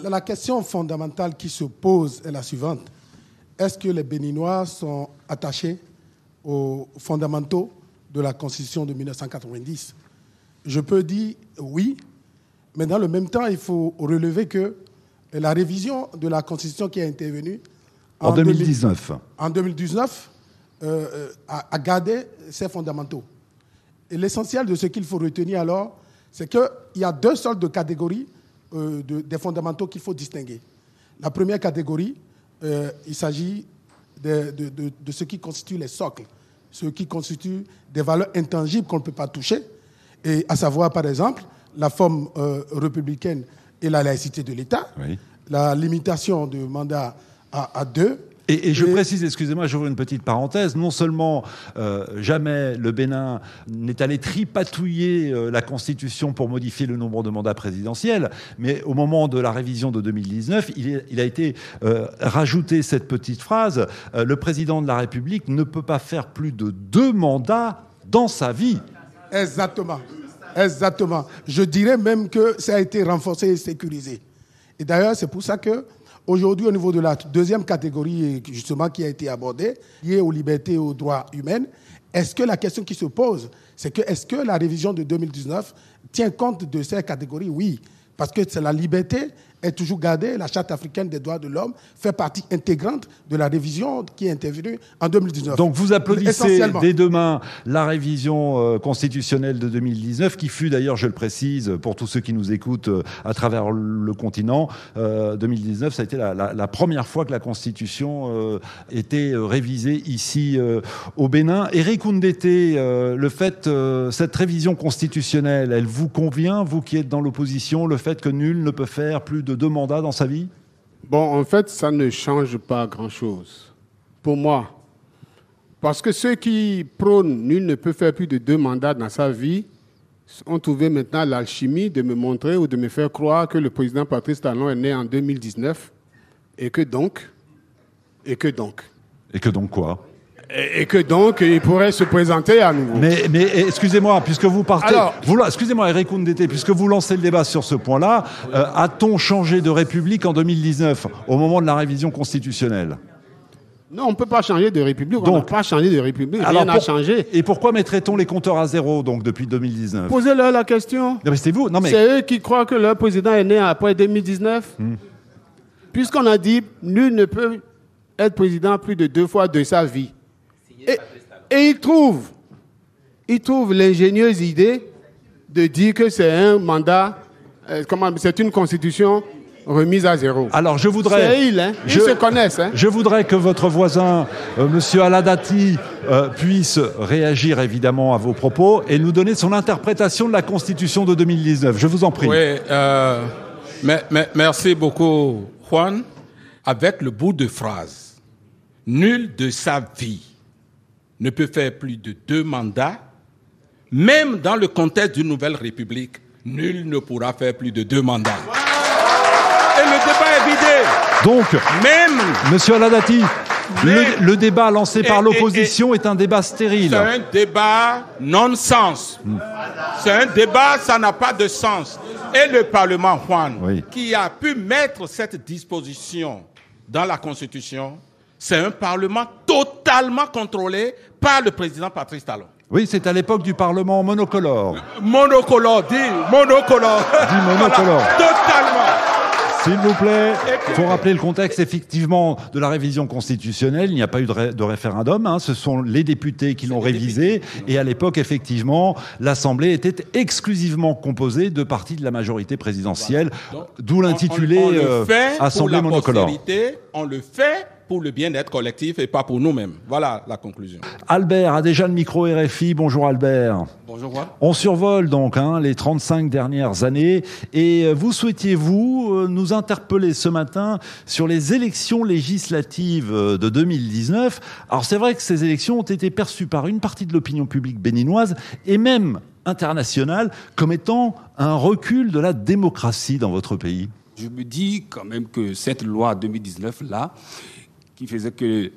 La question fondamentale qui se pose est la suivante. Est-ce que les Béninois sont attachés aux fondamentaux de la Constitution de 1990 ? Je peux dire oui, mais dans le même temps, il faut relever que la révision de la Constitution qui est intervenue en 2019, a gardé ses fondamentaux. Et l'essentiel de ce qu'il faut retenir alors, c'est qu'il y a deux sortes de catégories des fondamentaux qu'il faut distinguer. La première catégorie, il s'agit de ce qui constitue les socles, ce qui constitue des valeurs intangibles qu'on ne peut pas toucher, et à savoir, par exemple, la forme républicaine et la laïcité de l'État, oui. La limitation du mandat à deux. Et je précise, excusez-moi, j'ouvre une petite parenthèse, non seulement jamais le Bénin n'est allé tripatouiller la Constitution pour modifier le nombre de mandats présidentiels, mais au moment de la révision de 2019, il a été rajouté cette petite phrase, le président de la République ne peut pas faire plus de 2 mandats dans sa vie. Exactement. Je dirais même que ça a été renforcé et sécurisé. Et d'ailleurs, c'est pour ça que aujourd'hui, au niveau de la deuxième catégorie, justement, qui a été abordée, liée aux libertés et aux droits humains, est-ce que la question qui se pose, c'est que est-ce que la révision de 2019 tient compte de ces catégories ? Oui, parce que c'est la liberté est toujours gardée. La Charte africaine des droits de l'homme fait partie intégrante de la révision qui est intervenue en 2019. Donc vous applaudissez dès demain la révision constitutionnelle de 2019, qui fut d'ailleurs, je le précise, pour tous ceux qui nous écoutent à travers le continent, 2019, ça a été la première fois que la Constitution était révisée ici au Bénin. Éric Oundété, le fait, cette révision constitutionnelle, elle vous convient, vous qui êtes dans l'opposition, le fait que nul ne peut faire plus de 2 mandats dans sa vie ? Bon, en fait, ça ne change pas grand-chose pour moi. Parce que ceux qui prônent nul ne peut faire plus de 2 mandats dans sa vie ont trouvé maintenant l'alchimie de me montrer ou de me faire croire que le président Patrice Talon est né en 2019 et que donc quoi ? Et que donc, il pourrait se présenter à nouveau. Mais excusez-moi, puisque vous partez... excusez-moi, Éric Oundété, puisque vous lancez le débat sur ce point-là, a-t-on changé de république en 2019, au moment de la révision constitutionnelle ? Non, on ne peut pas changer de république. On n'a pas changé de république. Rien n'a changé. Et pourquoi mettrait-on les compteurs à zéro, donc, depuis 2019 ? Posez-leur la question. Non, mais c'est vous. Non, mais... C'est eux qui croient que leur président est né après 2019. Puisqu'on a dit, nul ne peut être président plus de 2 fois de sa vie. Et il trouve l'ingénieuse idée de dire que c'est un mandat, c'est une constitution remise à zéro. Alors je voudrais... C'est ils se connaissent. Je voudrais que votre voisin, Monsieur Aladati, puisse réagir évidemment à vos propos et nous donner son interprétation de la Constitution de 2019. Je vous en prie. Oui, merci beaucoup, Juan. Avec le bout de phrase, nul de sa vie ne peut faire plus de 2 mandats, même dans le contexte d'une nouvelle république, nul ne pourra faire plus de 2 mandats. Et le débat est vidé. Donc, même Monsieur Aladati, le débat lancé par l'opposition est un débat stérile. C'est un débat non-sens. C'est un débat, ça n'a pas de sens. Et le Parlement, Juan, qui a pu mettre cette disposition dans la Constitution, c'est un Parlement totalement contrôlé par le président Patrice Talon. Oui, c'est à l'époque du Parlement monocolore. Monocolore. Voilà, totalement. S'il vous plaît, il faut rappeler le contexte effectivement de la révision constitutionnelle. Il n'y a pas eu de référendum. Ce sont les députés qui l'ont révisé. Et à l'époque, effectivement, l'Assemblée était exclusivement composée de partis de la majorité présidentielle. D'où l'intitulé Assemblée monocolore. On le fait pour le bien-être collectif et pas pour nous-mêmes. Voilà la conclusion. Albert a déjà le micro RFI. Bonjour Albert. Bonjour Juan. On survole donc les 35 dernières années et vous souhaitiez nous interpeller ce matin sur les élections législatives de 2019. Alors c'est vrai que ces élections ont été perçues par une partie de l'opinion publique béninoise et même internationale comme étant un recul de la démocratie dans votre pays. Je me dis quand même que cette loi 2019-là, qui faisait que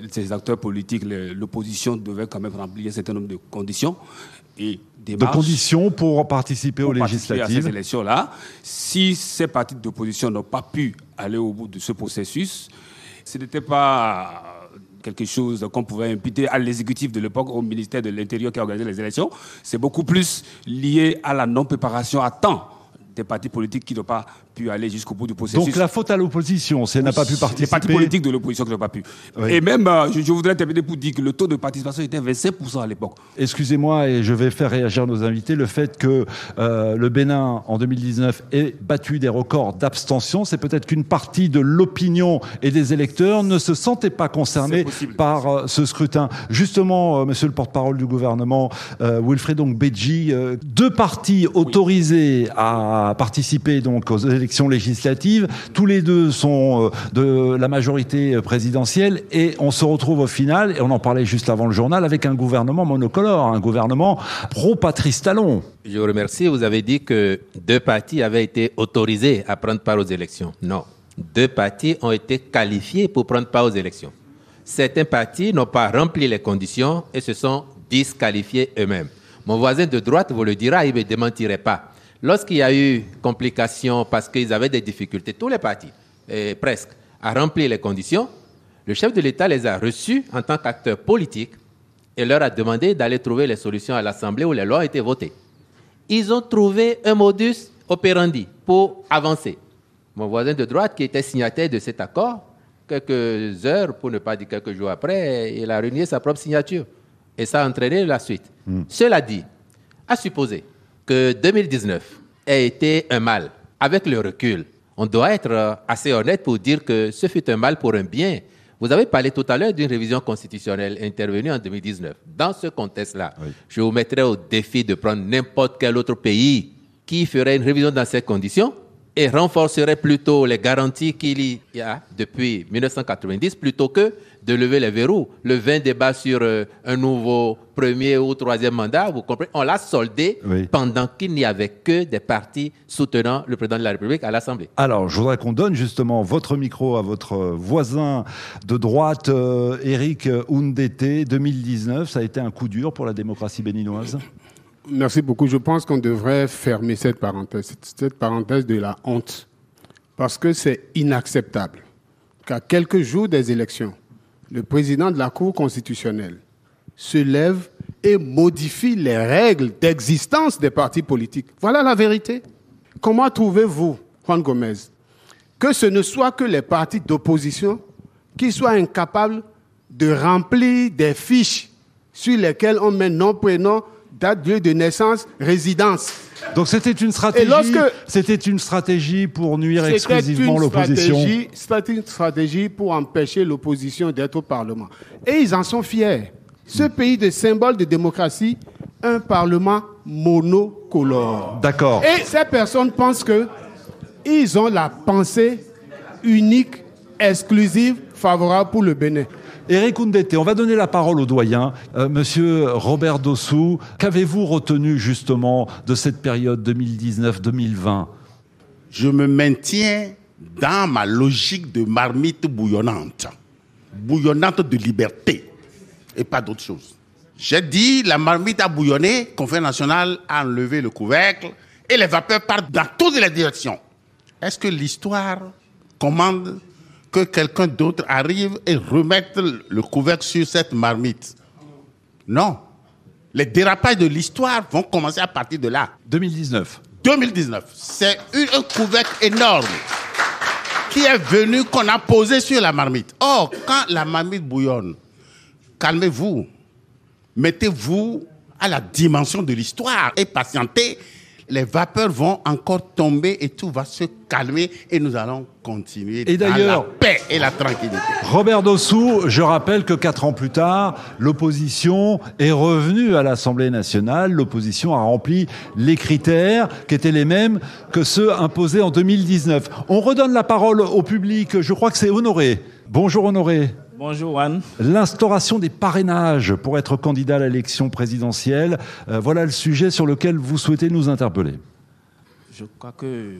ces acteurs politiques, l'opposition devait quand même remplir un certain nombre de conditions, et de démarches conditions pour participer aux participer à ces législatives. élections-là. Si ces partis d'opposition n'ont pas pu aller au bout de ce processus, ce n'était pas quelque chose qu'on pouvait imputer à l'exécutif de l'époque, au ministère de l'Intérieur qui a organisé les élections. C'est beaucoup plus lié à la non-préparation à temps des partis politiques qui n'ont pas pu aller jusqu'au bout du processus. Donc la faute à l'opposition, si elle n'a pas pu participer. Les partis politiques de l'opposition qui n'ont pas pu. Oui. Et même, je voudrais terminer pour dire que le taux de participation était 25% à l'époque. Excusez-moi, et je vais faire réagir nos invités, le fait que le Bénin, en 2019, ait battu des records d'abstention, c'est peut-être qu'une partie de l'opinion et des électeurs ne se sentait pas concernés par ce scrutin. Justement, monsieur le porte-parole du gouvernement, Wilfried Beji, deux partis autorisés à participer donc aux élections législatives, tous les deux sont de la majorité présidentielle, et on se retrouve au final, et on en parlait juste avant le journal, avec un gouvernement monocolore, un gouvernement pro-Patrice Talon. Je vous remercie. Vous avez dit que deux partis avaient été autorisés à prendre part aux élections. Non. Deux partis ont été qualifiés pour prendre part aux élections. Certains partis n'ont pas rempli les conditions et se sont disqualifiés eux-mêmes. Mon voisin de droite vous le dira, il ne me démentirait pas. Lorsqu'il y a eu complications parce qu'ils avaient des difficultés, tous les partis, presque, à remplir les conditions, le chef de l'État les a reçus en tant qu'acteurs politiques et leur a demandé d'aller trouver les solutions à l'Assemblée où les lois ont été votées. Ils ont trouvé un modus operandi pour avancer. Mon voisin de droite, qui était signataire de cet accord, quelques heures, pour ne pas dire quelques jours après, il a renié sa propre signature. Et ça a entraîné la suite. Cela dit, à supposer que 2019 ait été un mal, avec le recul, on doit être assez honnête pour dire que ce fut un mal pour un bien. Vous avez parlé tout à l'heure d'une révision constitutionnelle intervenue en 2019. Dans ce contexte-là, je vous mettrais au défi de prendre n'importe quel autre pays qui ferait une révision dans ces conditions et renforcerait plutôt les garanties qu'il y a depuis 1990 plutôt que de lever les verrous. Le vain débat sur un nouveau premier ou troisième mandat, vous comprenez, on l'a soldé pendant qu'il n'y avait que des partis soutenant le président de la République à l'Assemblée. Alors, je voudrais qu'on donne justement votre micro à votre voisin de droite, Éric Oundété. 2019, ça a été un coup dur pour la démocratie béninoise. Merci beaucoup. Je pense qu'on devrait fermer cette parenthèse de la honte, parce que c'est inacceptable qu'à quelques jours des élections, le président de la Cour constitutionnelle se lève et modifie les règles d'existence des partis politiques. Voilà la vérité. Comment trouvez-vous, Juan Gomez, que ce ne soit que les partis d'opposition qui soient incapables de remplir des fiches sur lesquelles on met nom, prénom, date, lieu de naissance, résidence? Donc c'était une stratégie pour nuire exclusivement l'opposition. C'était une stratégie pour empêcher l'opposition d'être au Parlement. Et ils en sont fiers. Ce pays de symbole de démocratie, un Parlement monocolore. D'accord. Et ces personnes pensent qu'ils ont la pensée unique, exclusive, favorable pour le Bénin. Éric Oundété, on va donner la parole au doyen. Monsieur Robert Dossou, qu'avez-vous retenu justement de cette période 2019-2020 ? Je me maintiens dans ma logique de marmite bouillonnante de liberté et pas d'autre chose. J'ai dit, la marmite a bouillonné, Conseil national a enlevé le couvercle et les vapeurs partent dans toutes les directions. Est-ce que l'histoire commande que quelqu'un d'autre arrive et remette le couvercle sur cette marmite? Non. Les dérapages de l'histoire vont commencer à partir de là. 2019. C'est un couvercle énorme qui est venu, qu'on a posé sur la marmite. Or, quand la marmite bouillonne, calmez-vous. Mettez-vous à la dimension de l'histoire et patientez. Les vapeurs vont encore tomber et tout va se calmer et nous allons continuer dans la paix et la tranquillité. Robert Dossou, je rappelle que 4 ans plus tard, l'opposition est revenue à l'Assemblée nationale. L'opposition a rempli les critères qui étaient les mêmes que ceux imposés en 2019. On redonne la parole au public. Je crois que c'est Honoré. Bonjour Honoré. Bonjour Juan. L'instauration des parrainages pour être candidat à l'élection présidentielle, voilà le sujet sur lequel vous souhaitez nous interpeller. Je crois que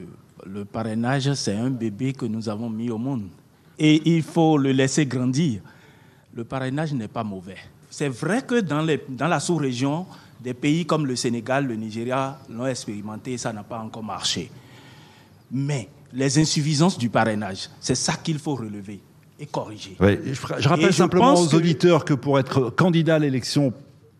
le parrainage, c'est un bébé que nous avons mis au monde. Et il faut le laisser grandir. Le parrainage n'est pas mauvais. C'est vrai que dans la sous-région, Des pays comme le Sénégal, le Nigeria l'ont expérimenté et ça n'a pas encore marché. Mais les insuffisances du parrainage, c'est ça qu'il faut relever et corriger. Oui, je rappelle simplement aux auditeurs que pour être candidat à l'élection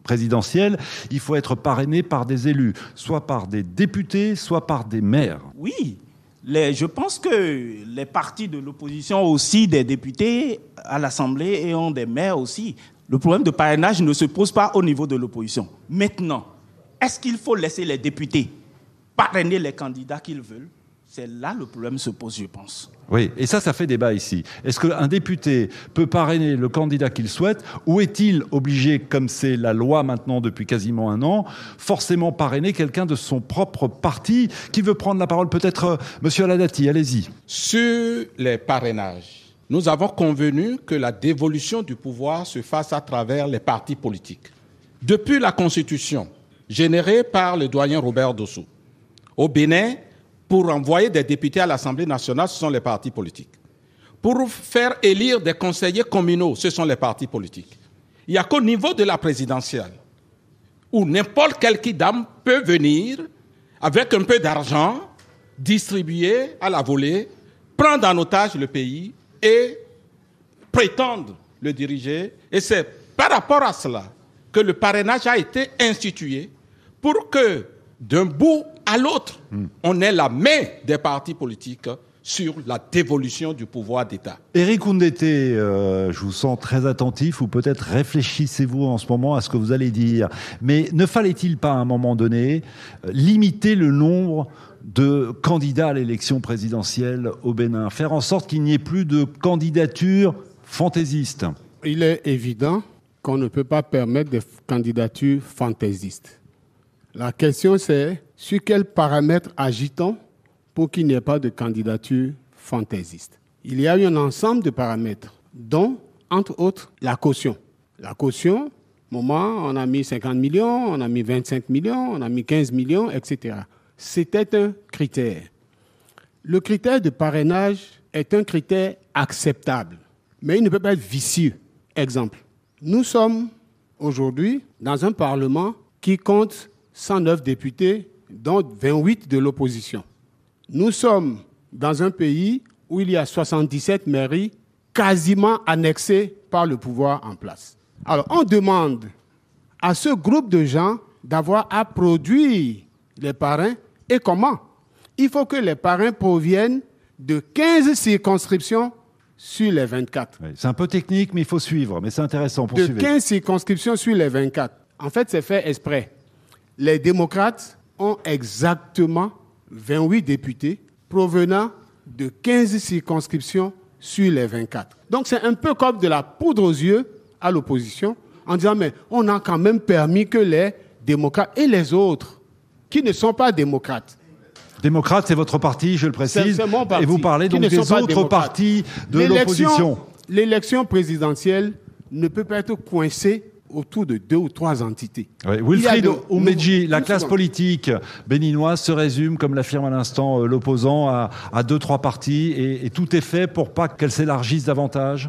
présidentielle, il faut être parrainé par des élus, soit par des députés, soit par des maires. Oui, je pense que les partis de l'opposition ont aussi des députés à l'Assemblée et ont des maires aussi. Le problème de parrainage ne se pose pas au niveau de l'opposition. Maintenant, est-ce qu'il faut laisser les députés parrainer les candidats qu'ils veulent ? C'est là le problème se pose, je pense. Oui, et ça fait débat ici. Est-ce qu'un député peut parrainer le candidat qu'il souhaite, ou est-il obligé, comme c'est la loi maintenant depuis quasiment un an, forcément parrainer quelqu'un de son propre parti qui veut prendre la parole? Peut-être, Monsieur Aladati, allez-y. Sur les parrainages, nous avons convenu que la dévolution du pouvoir se fasse à travers les partis politiques. Depuis la Constitution, générée par le doyen Robert Dossou, au Bénin, pour envoyer des députés à l'Assemblée nationale, ce sont les partis politiques. Pour faire élire des conseillers communaux, ce sont les partis politiques. Il n'y a qu'au niveau de la présidentielle, où n'importe quel kidam peut venir, avec un peu d'argent, distribuer à la volée, prendre en otage le pays et prétendre le diriger. Et c'est par rapport à cela que le parrainage a été institué pour que, d'un bout à l'autre, on ait la main des partis politiques sur la dévolution du pouvoir d'État. Éric Oundété, je vous sens très attentif, ou peut-être réfléchissez-vous en ce moment à ce que vous allez dire. Mais ne fallait-il pas à un moment donné limiter le nombre de candidats à l'élection présidentielle au Bénin, faire en sorte qu'il n'y ait plus de candidatures fantaisistes? Il est évident qu'on ne peut pas permettre des candidatures fantaisistes. La question, c'est sur quels paramètres agit-on pour qu'il n'y ait pas de candidature fantaisiste? Il y a eu un ensemble de paramètres, dont, entre autres, la caution. La caution, au moment, on a mis 50 millions, on a mis 25 millions, on a mis 15 millions, etc. C'était un critère. Le critère de parrainage est un critère acceptable, mais il ne peut pas être vicieux. Exemple, nous sommes aujourd'hui dans un Parlement qui compte 109 députés, dont 28 de l'opposition. Nous sommes dans un pays où il y a 77 mairies quasiment annexées par le pouvoir en place. Alors, on demande à ce groupe de gens d'avoir à produire les parrains. Et comment? Il faut que les parrains proviennent de 15 circonscriptions sur les 24. Oui, c'est un peu technique, mais il faut suivre. Mais c'est intéressant, poursuivez. De 15 circonscriptions sur les 24. En fait, c'est fait exprès. Les démocrates ont exactement 28 députés provenant de 15 circonscriptions sur les 24. Donc c'est un peu comme de la poudre aux yeux à l'opposition en disant mais on a quand même permis que les démocrates et les autres qui ne sont pas démocrates. Démocrate, c'est votre parti, je le précise. C'est mon parti. Et vous parlez donc des autres partis de l'opposition. L'élection présidentielle ne peut pas être coincée autour de 2 ou 3 entités. Oui. Wilfried Oumedji, la classe politique béninoise se résume, comme l'affirme à l'instant l'opposant, à 2-3 partis et tout est fait pour pas qu'elle s'élargisse davantage?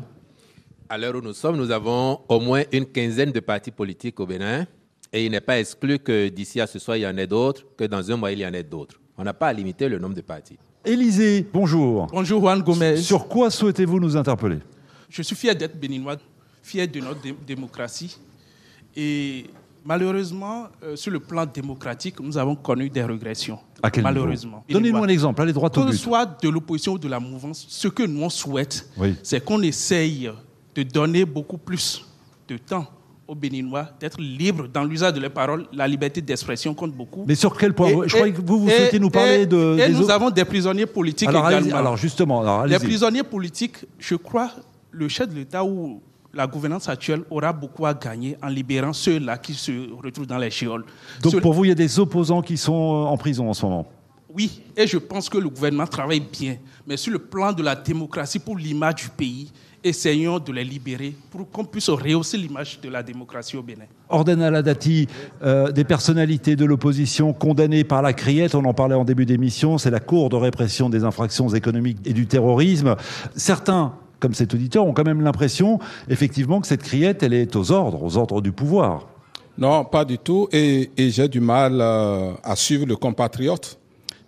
À l'heure où nous sommes, nous avons au moins une quinzaine de partis politiques au Bénin et il n'est pas exclu que d'ici à ce soir, il y en ait d'autres, que dans un mois, il y en ait d'autres. On n'a pas à limiter le nombre de partis. Élisée, bonjour. Bonjour Juan Gomez. Sur quoi souhaitez-vous nous interpeller? Je suis fier d'être béninois, fier de notre démocratie. Et malheureusement, sur le plan démocratique, nous avons connu des régressions. À quel malheureusement. Donnez-nous un exemple, allez droit au but. Que ce soit de l'opposition ou de la mouvance, ce que nous on souhaite, c'est qu'on essaye de donner beaucoup plus de temps aux Béninois, d'être libres dans l'usage de leurs paroles. La liberté d'expression compte beaucoup. Mais sur quel point? Je crois que vous souhaitez nous parler de... Et nous avons des prisonniers politiques également. Alors justement, les prisonniers politiques, je crois, le chef de l'État ou la gouvernance actuelle aura beaucoup à gagner en libérant ceux-là qui se retrouvent dans les chioles. Donc pour vous, il y a des opposants qui sont en prison en ce moment? Oui, et je pense que le gouvernement travaille bien. Mais sur le plan de la démocratie, pour l'image du pays, essayons de les libérer pour qu'on puisse rehausser l'image de la démocratie au Bénin. Orden Aladati, des personnalités de l'opposition condamnées par la Criette, on en parlait en début d'émission, c'est la Cour de répression des infractions économiques et du terrorisme. Certains, comme cet auditeur, ont quand même l'impression, effectivement, que cette Criette, elle est aux ordres du pouvoir. Non, pas du tout. Et j'ai du mal à suivre le compatriote.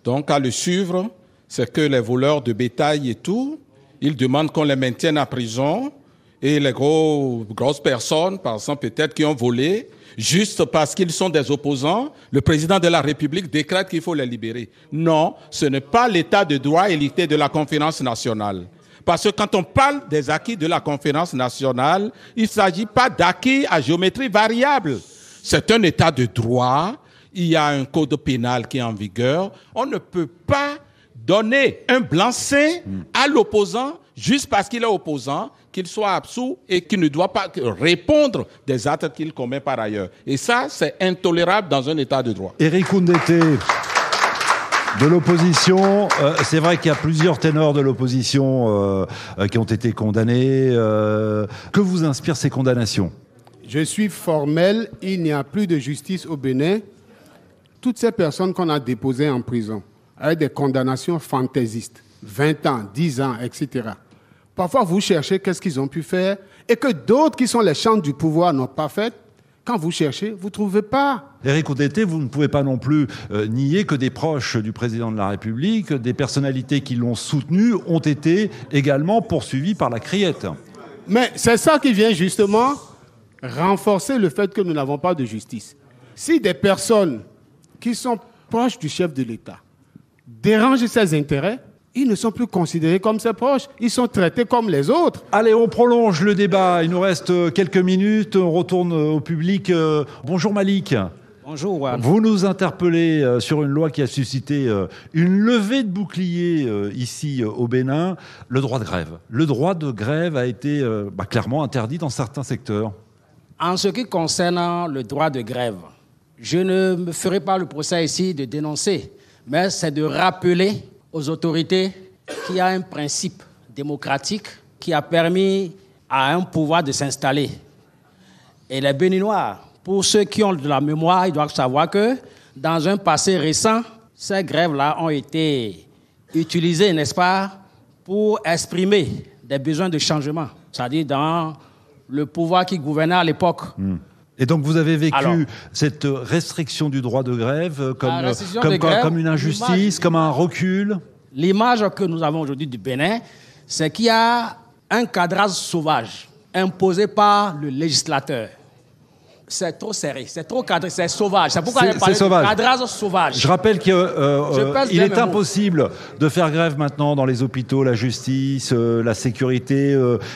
Donc, à le suivre, c'est que les voleurs de bétail et tout, ils demandent qu'on les maintienne en prison. Et les grosses personnes, par exemple, peut-être qui ont volé, juste parce qu'ils sont des opposants, le président de la République décrète qu'il faut les libérer. Non, ce n'est pas l'état de droit et l'équité de la conférence nationale. Parce que quand on parle des acquis de la conférence nationale, il ne s'agit pas d'acquis à géométrie variable. C'est un état de droit, il y a un code pénal qui est en vigueur. On ne peut pas donner un blanc-seing à l'opposant juste parce qu'il est opposant, qu'il soit absous et qu'il ne doit pas répondre des actes qu'il commet par ailleurs. Et ça, c'est intolérable dans un état de droit. Éric Oundété, de l'opposition, c'est vrai qu'il y a plusieurs ténors de l'opposition qui ont été condamnés. Que vous inspirent ces condamnations ? Je suis formel, il n'y a plus de justice au Bénin. Toutes ces personnes qu'on a déposées en prison, avec des condamnations fantaisistes, 20 ans, 10 ans, etc. Parfois, vous cherchez qu'est-ce qu'ils ont pu faire et que d'autres qui sont les chantres du pouvoir n'ont pas fait. Quand vous cherchez, vous ne trouvez pas. Éric Oundété, vous ne pouvez pas non plus nier que des proches du président de la République, des personnalités qui l'ont soutenu, ont été également poursuivis par la criette. Mais c'est ça qui vient justement renforcer le fait que nous n'avons pas de justice. Si des personnes qui sont proches du chef de l'État dérangent ses intérêts, ils ne sont plus considérés comme ses proches. Ils sont traités comme les autres. Allez, on prolonge le débat. Il nous reste quelques minutes. On retourne au public. Bonjour Malik. Bonjour Juan. Vous nous interpellez sur une loi qui a suscité une levée de bouclier ici au Bénin, le droit de grève. Le droit de grève a été clairement interdit dans certains secteurs. En ce qui concerne le droit de grève, je ne me ferai pas le procès ici de dénoncer, mais c'est de rappeler aux autorités qu'il y a un principe démocratique qui a permis à un pouvoir de s'installer. Et les Béninois, pour ceux qui ont de la mémoire, ils doivent savoir que dans un passé récent, ces grèves-là ont été utilisées, n'est-ce pas, pour exprimer des besoins de changement, c'est-à-dire dans le pouvoir qui gouvernait à l'époque. Et donc vous avez vécu cette restriction du droit de grève comme une injustice, comme un recul? L'image que nous avons aujourd'hui du Bénin, c'est qu'il y a un cadrage sauvage imposé par le législateur. C'est trop serré, c'est trop cadré, c'est sauvage. C'est pourquoi il parle de cadrage sauvage. Je rappelle qu'il est impossible de faire grève maintenant dans les hôpitaux, la justice, la sécurité.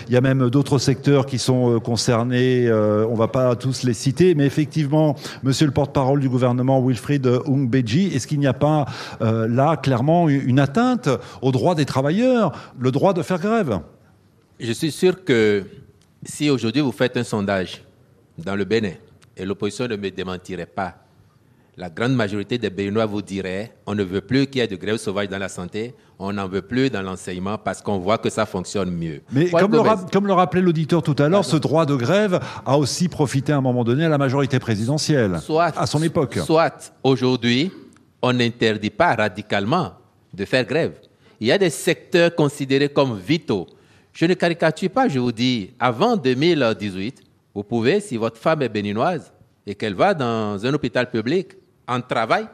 Il y a même d'autres secteurs qui sont concernés. On ne va pas tous les citer. Mais effectivement, monsieur le porte-parole du gouvernement, Wilfried Oungbeji, est-ce qu'il n'y a pas là clairement une atteinte au droit des travailleurs, le droit de faire grève? Je suis sûr que si aujourd'hui vous faites un sondage dans le Bénin, et l'opposition ne me démentirait pas, la grande majorité des Béninois vous dirait on ne veut plus qu'il y ait de grève sauvage dans la santé, on n'en veut plus dans l'enseignement parce qu'on voit que ça fonctionne mieux. Mais comme le rappelait l'auditeur tout à l'heure, ce droit de grève a aussi profité à un moment donné à la majorité présidentielle, à son époque. Soit aujourd'hui, on n'interdit pas radicalement de faire grève. Il y a des secteurs considérés comme vitaux. Je ne caricature pas, je vous dis, avant 2018, vous pouvez, si votre femme est béninoise et qu'elle va dans un hôpital public en travail,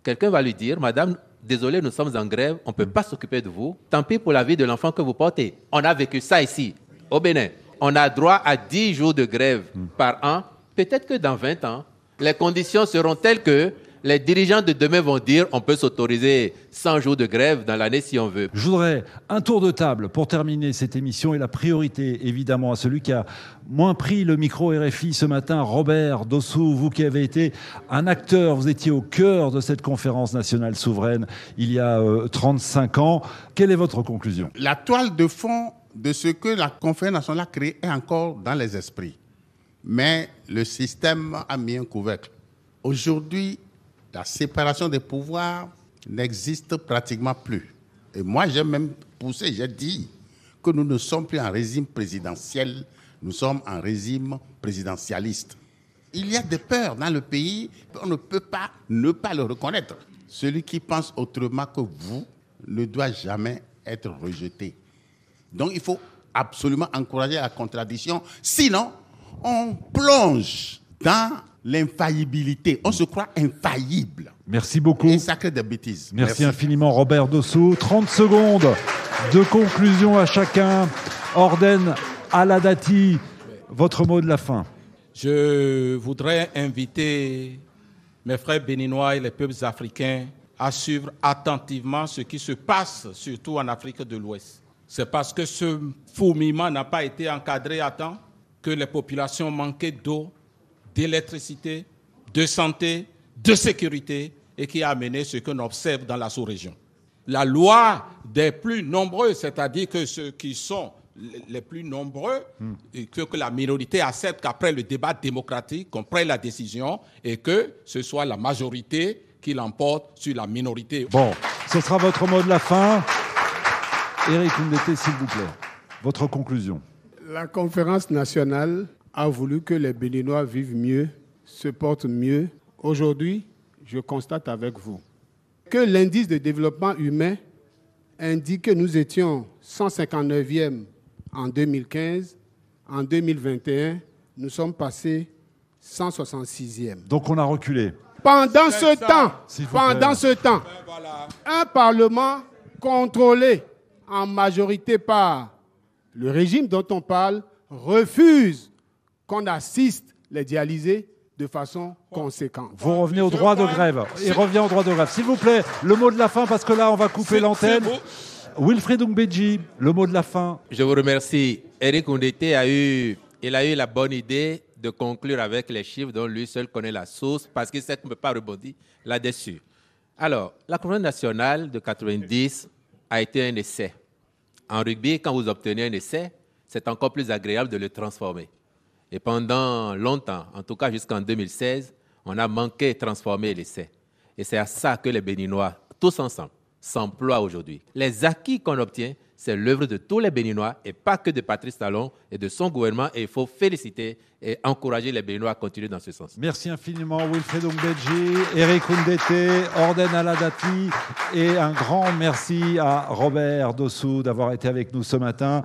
quelqu'un va lui dire « Madame, désolé, nous sommes en grève, on ne peut pas s'occuper de vous. Tant pis pour la vie de l'enfant que vous portez. » On a vécu ça ici, au Bénin. On a droit à 10 jours de grève par an. Peut-être que dans 20 ans, les conditions seront telles que les dirigeants de demain vont dire on peut s'autoriser 100 jours de grève dans l'année si on veut. Je voudrais un tour de table pour terminer cette émission et la priorité évidemment à celui qui a moins pris le micro RFI ce matin, Robert Dossou, vous qui avez été un acteur, vous étiez au cœur de cette conférence nationale souveraine il y a 35 ans. Quelle est votre conclusion? La toile de fond de ce que la conférence nationale a créé est encore dans les esprits. Mais le système a mis un couvercle. Aujourd'hui, la séparation des pouvoirs n'existe pratiquement plus. Et moi, j'ai même poussé, j'ai dit que nous ne sommes plus en régime présidentiel, nous sommes en régime présidentialiste. Il y a des peurs dans le pays, on ne peut pas ne pas le reconnaître. Celui qui pense autrement que vous ne doit jamais être rejeté. Donc il faut absolument encourager la contradiction, sinon on plonge dans l'infaillibilité. On se croit infaillible. Merci beaucoup. Et ça crée des bêtises. Merci infiniment, Robert Dossou. 30 secondes de conclusion à chacun. Orden Aladati, votre mot de la fin. Je voudrais inviter mes frères béninois et les peuples africains à suivre attentivement ce qui se passe, surtout en Afrique de l'Ouest. C'est parce que ce fourmillement n'a pas été encadré à temps que les populations manquaient d'eau, d'électricité, de santé, de sécurité et qui a amené ce qu'on observe dans la sous-région. La loi des plus nombreux, c'est-à-dire que ceux qui sont les plus nombreux, et que la minorité accepte qu'après le débat démocratique, qu'on prenne la décision et que ce soit la majorité qui l'emporte sur la minorité. Bon, ce sera votre mot de la fin. Éric Ndete, s'il vous plaît, votre conclusion. La conférence nationale a voulu que les Béninois vivent mieux, se portent mieux. Aujourd'hui, je constate avec vous que l'indice de développement humain indique que nous étions 159e en 2015. En 2021, nous sommes passés 166e. Donc on a reculé. Pendant ce temps, un Parlement contrôlé en majorité par le régime dont on parle refuse qu'on assiste les dialysés de façon conséquente. Vous revenez au droit de grève. Il revient au droit de grève. S'il vous plaît, le mot de la fin, parce que là, on va couper l'antenne. Wilfried Oungbeji, le mot de la fin. Je vous remercie. Éric Ndete a eu la bonne idée de conclure avec les chiffres dont lui seul connaît la source, parce qu'il sait qu'on ne peut pas rebondir là-dessus. Alors, la conférence nationale de 90 a été un essai. En rugby, quand vous obtenez un essai, c'est encore plus agréable de le transformer. Et pendant longtemps, en tout cas jusqu'en 2016, on a manqué de transformer l'essai. Et c'est à ça que les Béninois, tous ensemble, s'emploient aujourd'hui. Les acquis qu'on obtient, c'est l'œuvre de tous les Béninois et pas que de Patrice Talon et de son gouvernement. Et il faut féliciter et encourager les Béninois à continuer dans ce sens. Merci infiniment Wilfried Oungbeji, Éric Ndete, Orden Aladati et un grand merci à Robert Dossou d'avoir été avec nous ce matin.